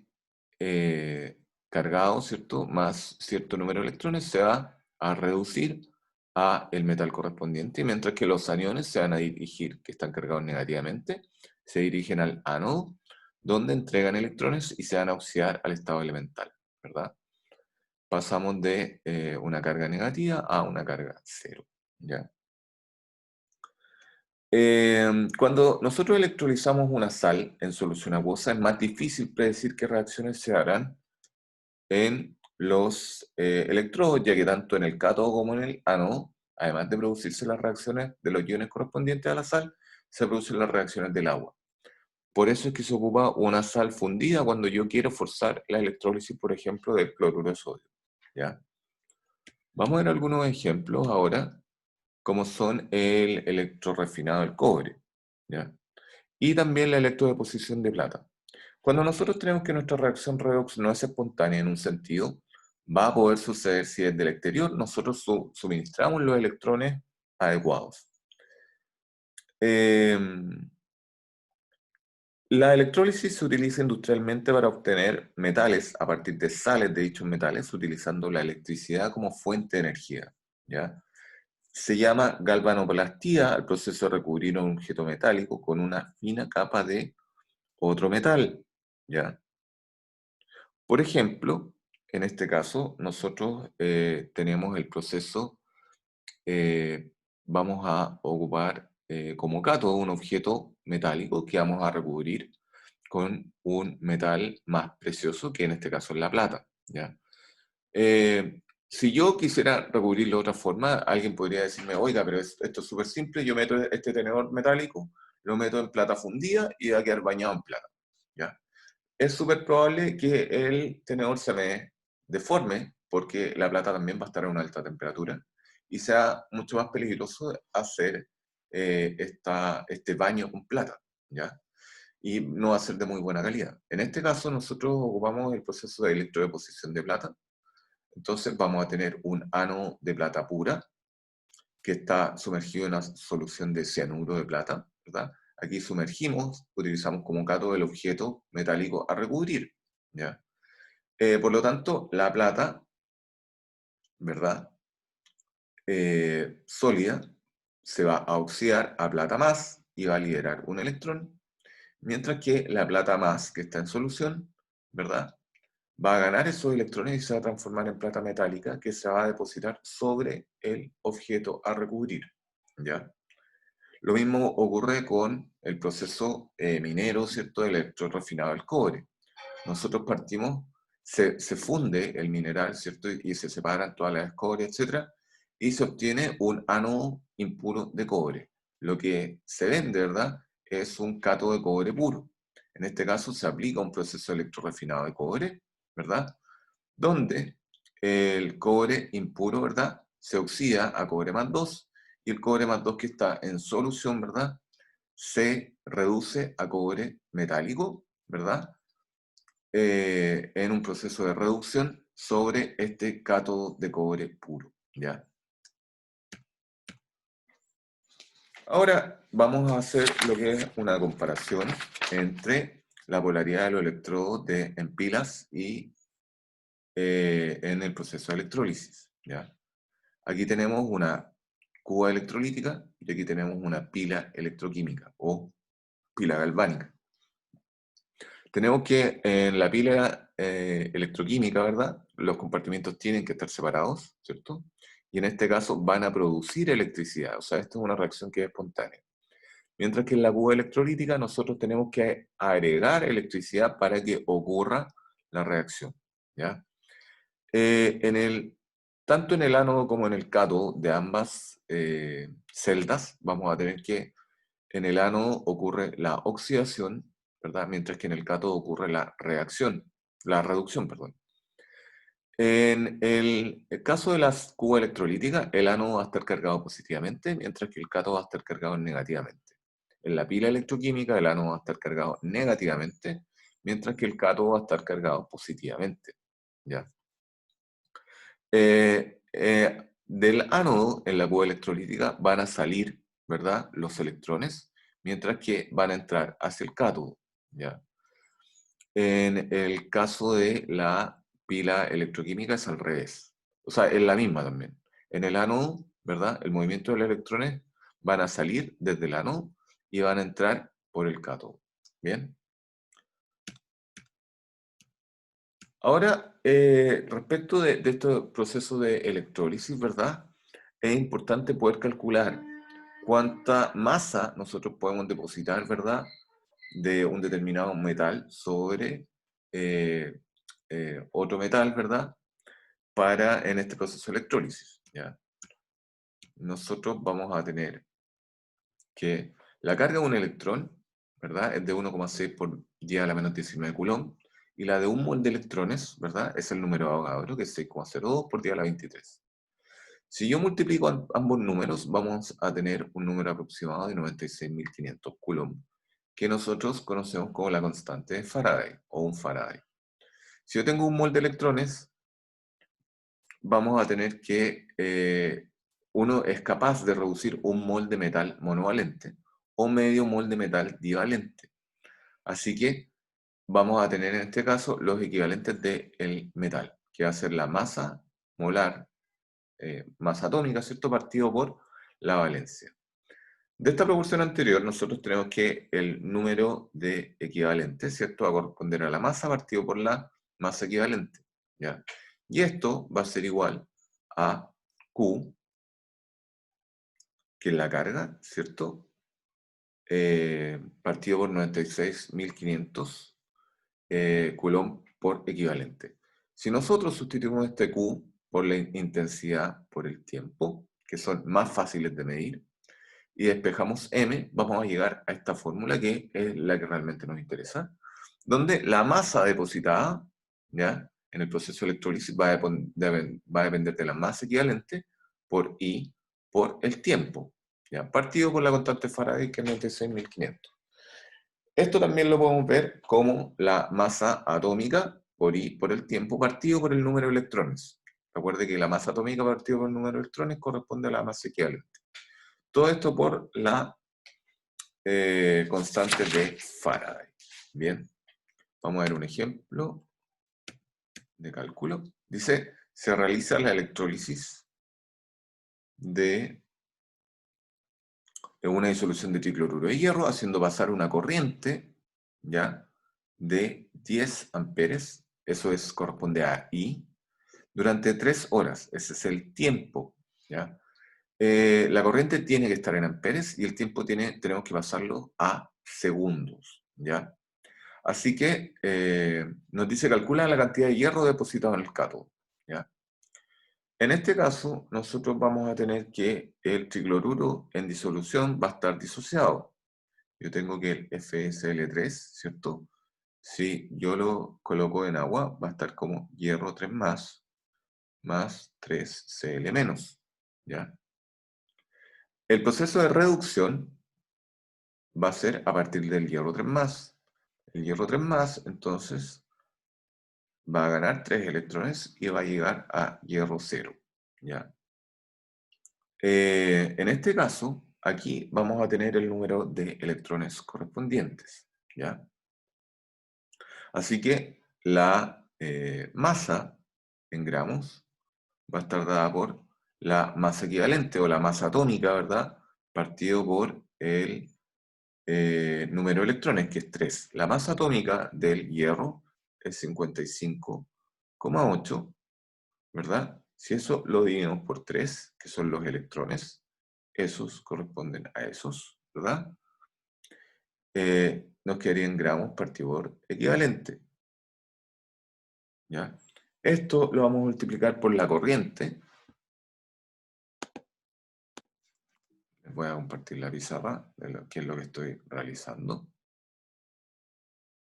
cargado, ¿cierto? Más cierto número de electrones se va a reducir a el metal correspondiente, mientras que los aniones se van a dirigir, que están cargados negativamente, se dirigen al ánodo, donde entregan electrones y se van a oxidar al estado elemental, ¿verdad? Pasamos de una carga negativa a una carga cero, ¿ya? Cuando nosotros electrolizamos una sal en solución acuosa, es más difícil predecir qué reacciones se harán en los electrodos, ya que tanto en el cátodo como en el ánodo, además de producirse las reacciones de los iones correspondientes a la sal, se producen las reacciones del agua. Por eso es que se ocupa una sal fundida cuando yo quiero forzar la electrólisis, por ejemplo, del cloruro de sodio, ¿ya? Vamos a ver algunos ejemplos ahora, como son el electrorefinado del cobre, ¿ya? Y también la electrodeposición de plata. Cuando nosotros tenemos que nuestra reacción redox no es espontánea en un sentido, va a poder suceder si desde el exterior nosotros suministramos los electrones adecuados. La electrólisis se utiliza industrialmente para obtener metales a partir de sales de dichos metales, utilizando la electricidad como fuente de energía, ¿ya? Se llama galvanoplastía al proceso de recubrir un objeto metálico con una fina capa de otro metal, ¿ya? Por ejemplo, en este caso, nosotros tenemos el proceso, eh, vamos a ocupar como cátodo un objeto metálico que vamos a recubrir con un metal más precioso, que en este caso es la plata, ¿ya? Si yo quisiera recubrirlo de otra forma, alguien podría decirme, oiga, pero esto es súper simple, yo meto este tenedor metálico, lo meto en plata fundida y va a quedar bañado en plata, ¿ya? Es súper probable que el tenedor se me deforme, porque la plata también va a estar a una alta temperatura, y sea mucho más peligroso hacer este baño con plata, ¿ya? Y no va a ser de muy buena calidad. En este caso, nosotros ocupamos el proceso de electrodeposición de plata. Entonces vamos a tener un ánodo de plata pura, que está sumergido en una solución de cianuro de plata, ¿verdad? Aquí sumergimos, utilizamos como cátodo el objeto metálico a recubrir, ¿ya? Por lo tanto, la plata, ¿verdad? Sólida, se va a oxidar a plata más y va a liberar un electrón, mientras que la plata más, que está en solución, ¿verdad? Va a ganar esos electrones y se va a transformar en plata metálica que se va a depositar sobre el objeto a recubrir, ¿ya? Lo mismo ocurre con el proceso minero, ¿cierto?, del electrorefinado del cobre. Nosotros partimos, se funde el mineral, ¿cierto?, y se separan todas las escorias, etc., y se obtiene un ánodo impuro de cobre. Lo que se vende, ¿verdad?, es un cátodo de cobre puro. En este caso se aplica un proceso electrorefinado de cobre, ¿verdad?, donde el cobre impuro, ¿verdad?, se oxida a cobre más 2, y el cobre más 2 que está en solución, ¿verdad? Se reduce a cobre metálico, ¿verdad? En un proceso de reducción sobre este cátodo de cobre puro, ¿ya? Ahora vamos a hacer lo que es una comparación entre la polaridad de los electrodos en pilas y en el proceso de electrólisis, ¿ya? Aquí tenemos una cuba electrolítica y aquí tenemos una pila electroquímica o pila galvánica. Tenemos que en la pila electroquímica, ¿verdad? Los compartimientos tienen que estar separados, ¿cierto? Y en este caso van a producir electricidad, o sea, esto es una reacción que es espontánea. Mientras que en la cuba electrolítica nosotros tenemos que agregar electricidad para que ocurra la reacción, ¿ya? Tanto en el ánodo como en el cátodo de ambas celdas vamos a tener que en el ánodo ocurre la oxidación, ¿verdad? Mientras que en el cátodo ocurre la reducción, perdón. En el caso de las cubas electrolíticas, el ánodo va a estar cargado positivamente, mientras que el cátodo va a estar cargado negativamente. En la pila electroquímica, el ánodo va a estar cargado negativamente, mientras que el cátodo va a estar cargado positivamente, ¿ya? Del ánodo en la cuba electrolítica van a salir, ¿verdad?, los electrones, mientras que van a entrar hacia el cátodo, ¿ya? En el caso de la pila electroquímica es al revés. O sea, es la misma también. En el ánodo, ¿verdad?, el movimiento de los electrones van a salir desde el ánodo y van a entrar por el cátodo. ¿Bien? Ahora, respecto de este proceso de electrólisis, ¿verdad? Es importante poder calcular cuánta masa nosotros podemos depositar, ¿verdad?, de un determinado metal sobre eh, otro metal, ¿verdad?, para en este proceso de electrólisis, ¿ya? Nosotros vamos a tener que la carga de un electrón, ¿verdad?, es de 1,6 por 10 a la menos 19 coulomb, y la de un mol de electrones, ¿verdad?, es el número de Avogadro, que es 6,02 por 10 a la 23. Si yo multiplico ambos números, vamos a tener un número aproximado de 96.500 coulomb, que nosotros conocemos como la constante de Faraday, o un Faraday. Si yo tengo un mol de electrones, vamos a tener que uno es capaz de reducir un mol de metal monovalente o medio mol de metal divalente. Así que vamos a tener en este caso los equivalentes del metal, que va a ser la masa molar, masa atómica, ¿cierto?, partido por la valencia. De esta proporción anterior, nosotros tenemos que el número de equivalentes, ¿cierto?, va a corresponder a la masa partido por la masa equivalente, ¿ya? Y esto va a ser igual a Q, que es la carga, ¿cierto?, partido por 96.500 coulomb por equivalente. Si nosotros sustituimos este Q por la intensidad por el tiempo, que son más fáciles de medir, y despejamos M, vamos a llegar a esta fórmula que es la que realmente nos interesa, donde la masa depositada, ¿ya?, en el proceso de electrólisis va a depender de la masa equivalente por I por el tiempo, ¿ya?, partido por la constante Faraday, que es 96.500. Esto también lo podemos ver como la masa atómica por I por el tiempo partido por el número de electrones. Recuerde que la masa atómica partido por el número de electrones corresponde a la masa equivalente. Todo esto por la constante de Faraday. Bien, vamos a ver un ejemplo de cálculo. Dice, se realiza la electrólisis de una disolución de tricloruro de hierro haciendo pasar una corriente, ¿ya?, de 10 amperes, eso corresponde a I, durante 3 horas. Ese es el tiempo, ¿ya? La corriente tiene que estar en amperes y el tiempo tenemos que pasarlo a segundos, ¿ya? Así que nos dice calcula la cantidad de hierro depositado en el cátodo, ¿ya? En este caso, nosotros vamos a tener que el tricloruro en disolución va a estar disociado. Yo tengo que el FSL3, ¿cierto? Si yo lo coloco en agua, va a estar como hierro 3 más 3Cl menos, ¿ya? El proceso de reducción va a ser a partir del hierro 3+. El hierro 3+, entonces, va a ganar 3 electrones y va a llegar a hierro 0, ¿ya? En este caso, aquí vamos a tener el número de electrones correspondientes, ¿ya? Así que la masa en gramos va a estar dada por la masa equivalente o la masa atómica, ¿verdad? Partido por el número de electrones, que es 3. La masa atómica del hierro es 55,8, ¿verdad? Si eso lo dividimos por 3, que son los electrones, esos corresponden a esos, ¿verdad? Nos quedaría en gramos partido por equivalente, ¿ya? Esto lo vamos a multiplicar por la corriente. Les voy a compartir la pizarra de lo que es lo que estoy realizando.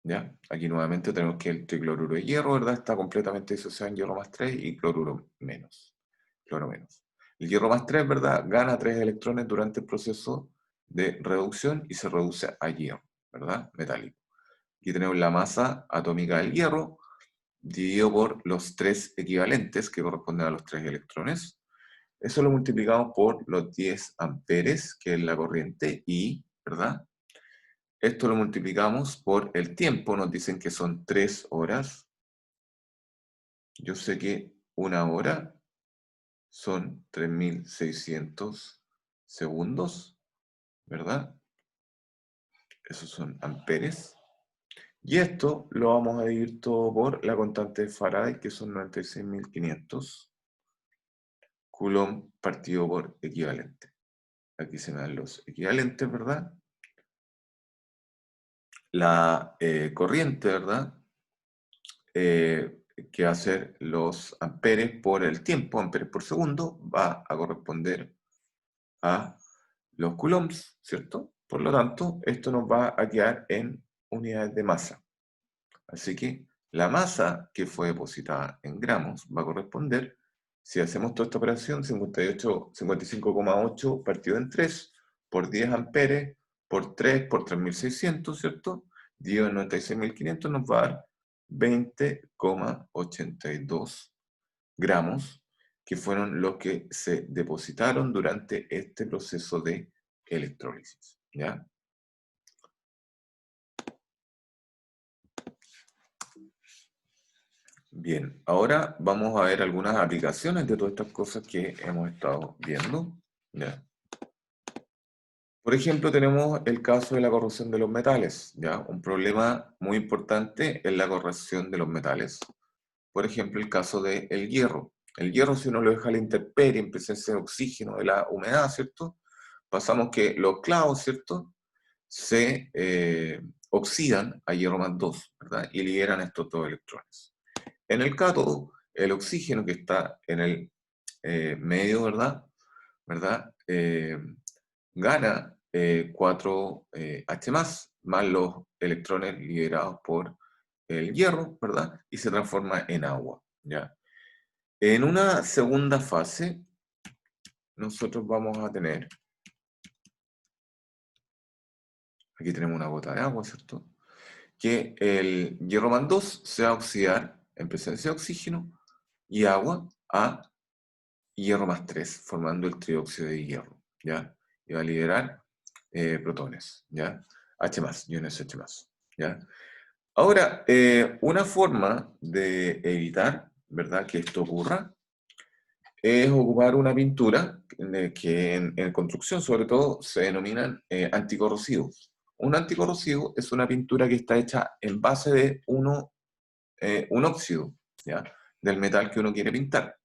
¿Ya? Aquí nuevamente tenemos que el tricloruro de hierro, ¿verdad? Está completamente disociado en hierro más 3 y cloruro menos. Cloro menos. El hierro más 3, ¿verdad? Gana 3 electrones durante el proceso de reducción y se reduce a hierro, ¿verdad? Metálico. Aquí tenemos la masa atómica del hierro dividido por los 3 equivalentes que corresponden a los 3 electrones. Eso lo multiplicamos por los 10 amperes, que es la corriente I, ¿verdad? Esto lo multiplicamos por el tiempo, nos dicen que son 3 horas. Yo sé que una hora son 3600 segundos, ¿verdad? Esos son amperes. Y esto lo vamos a dividir todo por la constante de Faraday, que son 96.500 coulomb partido por equivalente. Aquí se me dan los equivalentes, ¿verdad? La corriente, ¿verdad? Que va a ser los amperes por el tiempo, amperes por segundo, va a corresponder a los coulombs, ¿cierto? Por lo tanto, esto nos va a quedar en unidades de masa. Así que la masa que fue depositada en gramos va a corresponder, si hacemos toda esta operación, 55,8 partido en 3 por 10 amperes por 3 por 3600, ¿cierto? Dividido en 96.500 nos va a dar 20,82 gramos, que fueron los que se depositaron durante este proceso de electrólisis, ¿ya? Bien, ahora vamos a ver algunas aplicaciones de todas estas cosas que hemos estado viendo, ¿ya? Por ejemplo, tenemos el caso de la corrosión de los metales, ¿ya? Un problema muy importante es la corrosión de los metales. Por ejemplo, el caso del hierro. El hierro, si uno lo deja a la intemperie, en presencia de oxígeno, de la humedad, ¿cierto? Pasamos que los clavos, ¿cierto? Se oxidan a hierro más 2, ¿verdad? Y liberan estos dos electrones. En el cátodo, el oxígeno que está en el medio, ¿verdad? Gana 4 H+, más los electrones liberados por el hierro, ¿verdad? Y se transforma en agua, ¿ya? En una segunda fase, nosotros vamos a tener, aquí tenemos una gota de agua, ¿cierto? Que el hierro más 2 se va a oxidar en presencia de oxígeno y agua a hierro más 3, formando el trióxido de hierro, ¿ya? Y va a liberar protones, ¿ya? H+, iones H+, ¿ya? Ahora, una forma de evitar, ¿verdad?, que esto ocurra, es ocupar una pintura que en construcción, sobre todo, se denominan anticorrosivos. Un anticorrosivo es una pintura que está hecha en base de un óxido, ¿ya?, del metal que uno quiere pintar.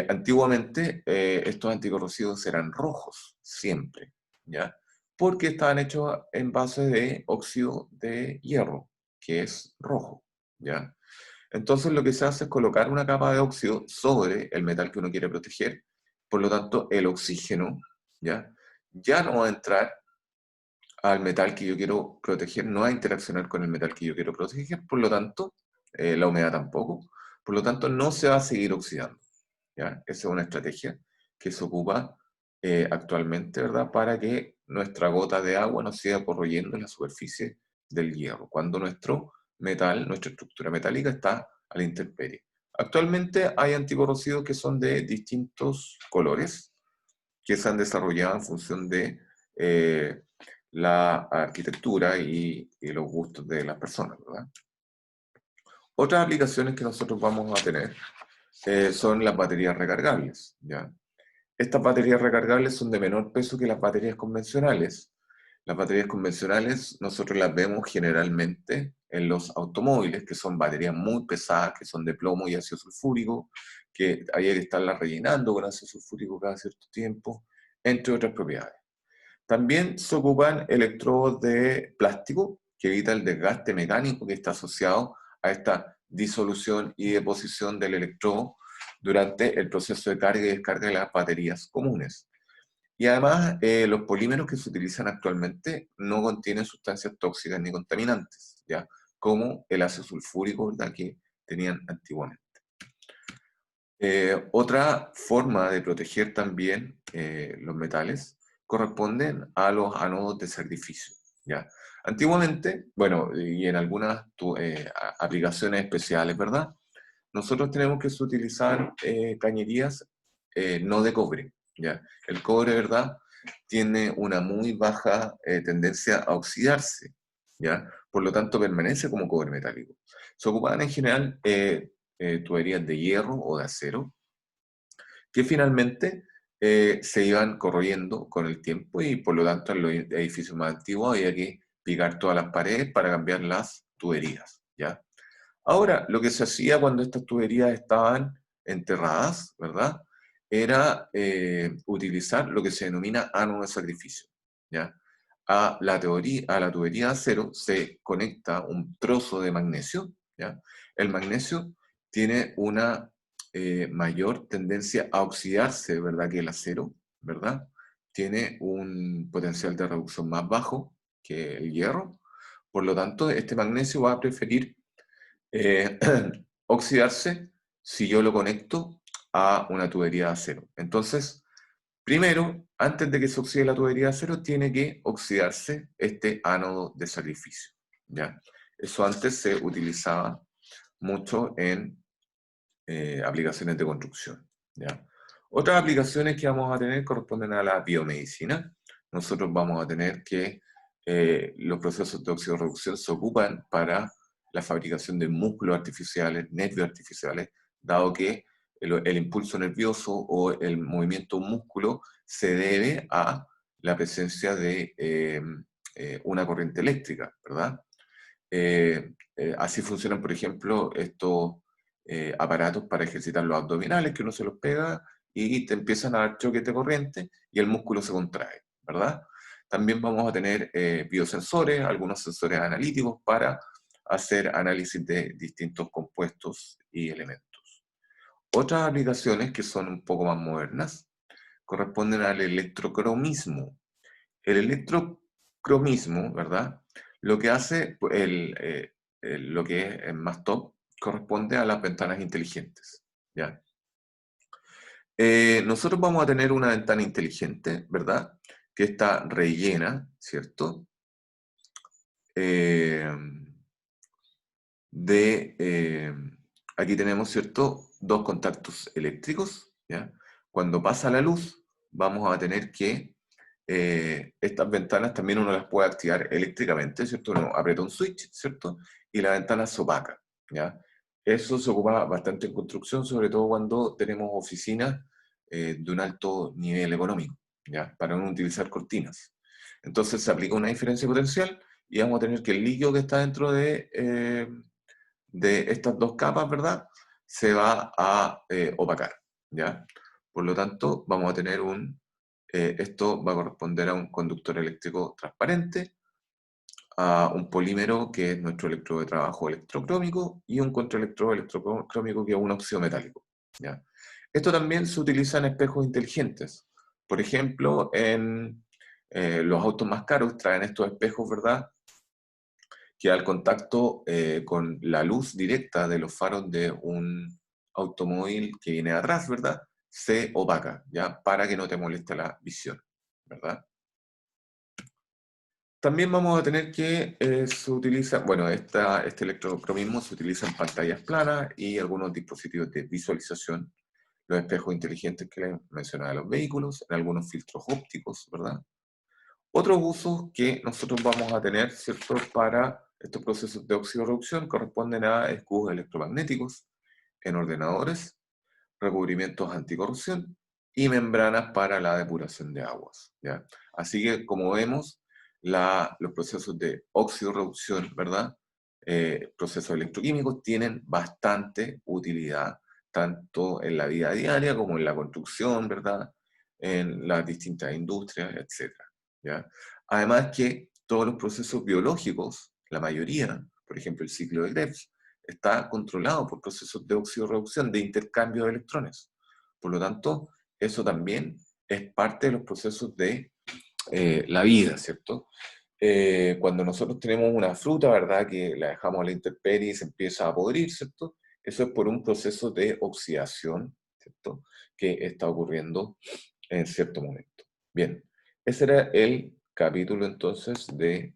Antiguamente estos anticorrosivos eran rojos, siempre, ¿ya? Porque estaban hechos en base de óxido de hierro, que es rojo, ¿ya? Entonces lo que se hace es colocar una capa de óxido sobre el metal que uno quiere proteger, por lo tanto el oxígeno, ¿ya? Ya no va a entrar al metal que yo quiero proteger, no va a interaccionar con el metal que yo quiero proteger, por lo tanto, la humedad tampoco, por lo tanto no se va a seguir oxidando. ¿Ya? Esa es una estrategia que se ocupa actualmente, ¿verdad? Para que nuestra gota de agua no siga corroyendo en la superficie del hierro, cuando nuestro metal, nuestra estructura metálica está a la intemperie. Actualmente hay anticorrosivos que son de distintos colores, que se han desarrollado en función de la arquitectura y los gustos de las personas, ¿verdad? Otras aplicaciones que nosotros vamos a tener son las baterías recargables, ¿ya? Estas baterías recargables son de menor peso que las baterías convencionales. Las baterías convencionales nosotros las vemos generalmente en los automóviles, que son baterías muy pesadas, que son de plomo y ácido sulfúrico, que hay que estarlas rellenando con ácido sulfúrico cada cierto tiempo, entre otras propiedades. También se ocupan electrodos de plástico, que evita el desgaste mecánico que está asociado a esta disolución y deposición del electrodo durante el proceso de carga y descarga de las baterías comunes. Y además, los polímeros que se utilizan actualmente no contienen sustancias tóxicas ni contaminantes, ¿ya? Como el ácido sulfúrico, ¿verdad? Que tenían antiguamente. Otra forma de proteger también los metales corresponden a los ánodos de sacrificio, ¿ya? Antiguamente, bueno, y en algunas aplicaciones especiales, ¿verdad? Nosotros tenemos que utilizar cañerías no de cobre, ¿ya? El cobre, ¿verdad? Tiene una muy baja tendencia a oxidarse, ¿ya? Por lo tanto, permanece como cobre metálico. Se ocupaban en general tuberías de hierro o de acero, que finalmente se iban corroyendo con el tiempo y por lo tanto en los edificios más antiguos había que picar todas las paredes para cambiar las tuberías, ¿ya? Ahora, lo que se hacía cuando estas tuberías estaban enterradas, ¿verdad? Era utilizar lo que se denomina ánodo de sacrificio, ¿ya? A la tubería de acero se conecta un trozo de magnesio, ¿ya? El magnesio tiene una mayor tendencia a oxidarse, ¿verdad? Que el acero, ¿verdad? Tiene un potencial de reducción más bajo que el hierro. Por lo tanto, este magnesio va a preferir eh, oxidarse si yo lo conecto a una tubería de acero. Entonces, primero, antes de que se oxide la tubería de acero, tiene que oxidarse este ánodo de sacrificio, ¿ya? Eso antes se utilizaba mucho en aplicaciones de construcción, ¿ya? Otras aplicaciones que vamos a tener corresponden a la biomedicina. Nosotros vamos a tener que los procesos de oxidorreducción se ocupan para la fabricación de músculos artificiales, nervios artificiales, dado que el impulso nervioso o el movimiento de un músculo se debe a la presencia de una corriente eléctrica, ¿verdad? Así funcionan, por ejemplo, estos aparatos para ejercitar los abdominales, que uno se los pega y te empiezan a dar choques de corriente y el músculo se contrae, ¿verdad? También vamos a tener biosensores, algunos sensores analíticos para hacer análisis de distintos compuestos y elementos. Otras aplicaciones que son un poco más modernas corresponden al electrocromismo. El electrocromismo, ¿verdad? Lo que hace, lo que es más top, corresponde a las ventanas inteligentes, ¿ya? Nosotros vamos a tener una ventana inteligente, ¿verdad? Que está rellena, ¿cierto? Eh, Aquí tenemos, ¿cierto? Dos contactos eléctricos, ¿ya? Cuando pasa la luz, vamos a tener que estas ventanas también uno las puede activar eléctricamente, ¿cierto? Uno aprieta un switch, ¿cierto? Y la ventana se opaca, ¿ya? Eso se ocupa bastante en construcción, sobre todo cuando tenemos oficinas de un alto nivel económico, ¿ya? Para no utilizar cortinas. Entonces se aplica una diferencia potencial y vamos a tener que el líquido que está dentro de estas dos capas, ¿verdad? Se va a opacar, ¿ya? Por lo tanto, vamos a tener esto va a corresponder a un conductor eléctrico transparente, a un polímero que es nuestro electrodo de trabajo electrocrómico y un contraelectrodo electrocrómico que es un óxido metálico, ¿ya? Esto también se utiliza en espejos inteligentes. Por ejemplo, en los autos más caros traen estos espejos, ¿verdad? Que al contacto con la luz directa de los faros de un automóvil que viene atrás, ¿verdad? se opaca, ¿ya? Para que no te moleste la visión, ¿verdad? También vamos a tener que se utiliza, bueno, este electrocromismo se utiliza en pantallas planas y algunos dispositivos de visualización, los espejos inteligentes que les mencionaba de los vehículos, en algunos filtros ópticos, ¿verdad? Otros usos que nosotros vamos a tener, ¿cierto?, para estos procesos de oxidorreducción corresponden a escudos electromagnéticos en ordenadores, recubrimientos anticorrosión y membranas para la depuración de aguas, ¿ya? Así que, como vemos, los procesos de oxidorreducción, ¿verdad? Procesos electroquímicos tienen bastante utilidad, tanto en la vida diaria como en la construcción, ¿verdad? En las distintas industrias, etcétera, ¿ya? Además que todos los procesos biológicos, la mayoría, por ejemplo el ciclo de Krebs, está controlado por procesos de oxidorreducción, de intercambio de electrones. Por lo tanto, eso también es parte de los procesos de la vida, ¿cierto? Cuando nosotros tenemos una fruta, ¿verdad?, que la dejamos a la intemperie y se empieza a podrir, ¿cierto? Eso es por un proceso de oxidación, ¿cierto?, que está ocurriendo en cierto momento. Bien, ese era el capítulo entonces de...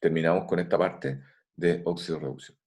terminamos con esta parte de oxidorreducción.